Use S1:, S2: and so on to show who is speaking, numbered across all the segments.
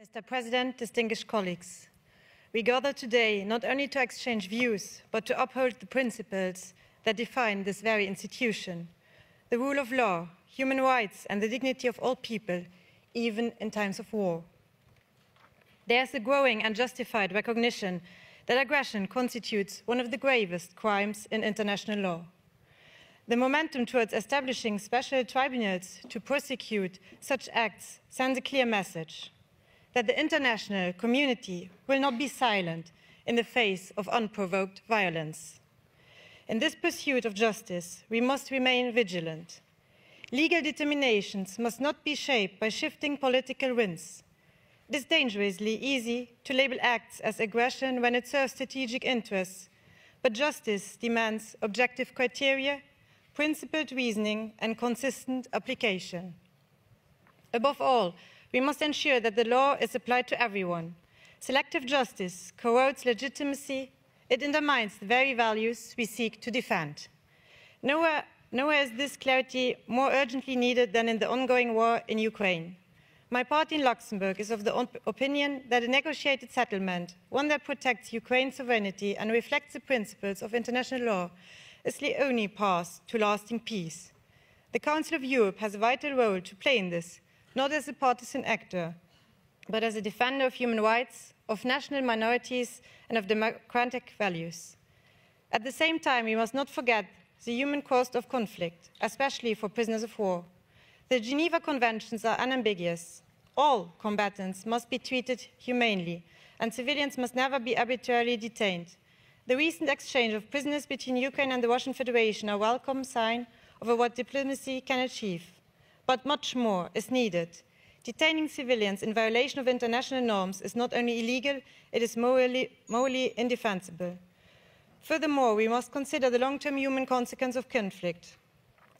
S1: Mr. President, distinguished colleagues, we gather today not only to exchange views, but to uphold the principles that define this very institution: the rule of law, human rights, and the dignity of all people, even in times of war. There is a growing and justified recognition that aggression constitutes one of the gravest crimes in international law. The momentum towards establishing special tribunals to prosecute such acts sends a clear message that the international community will not be silent in the face of unprovoked violence. In this pursuit of justice, we must remain vigilant. Legal determinations must not be shaped by shifting political winds. It is dangerously easy to label acts as aggression when it serves strategic interests, but justice demands objective criteria, principled reasoning, and consistent application. Above all, we must ensure that the law is applied to everyone. Selective justice corrodes legitimacy. It undermines the very values we seek to defend. Nowhere is this clarity more urgently needed than in the ongoing war in Ukraine. My party in Luxembourg is of the opinion that a negotiated settlement, one that protects Ukraine's sovereignty and reflects the principles of international law, is the only path to lasting peace. The Council of Europe has a vital role to play in this, not as a partisan actor, but as a defender of human rights, of national minorities, and of democratic values. At the same time, we must not forget the human cost of conflict, especially for prisoners of war. The Geneva Conventions are unambiguous. All combatants must be treated humanely, and civilians must never be arbitrarily detained. The recent exchange of prisoners between Ukraine and the Russian Federation are a welcome sign of what diplomacy can achieve. But much more is needed. Detaining civilians in violation of international norms is not only illegal, it is morally indefensible. Furthermore, we must consider the long-term human consequence of conflict.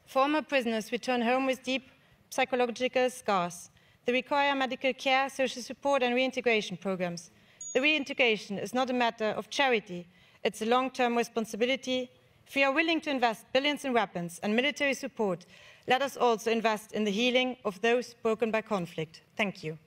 S1: Former prisoners return home with deep psychological scars. They require medical care, social support, and reintegration programs. The reintegration is not a matter of charity, it's a long-term responsibility. If we are willing to invest billions in weapons and military support, let us also invest in the healing of those broken by conflict. Thank you.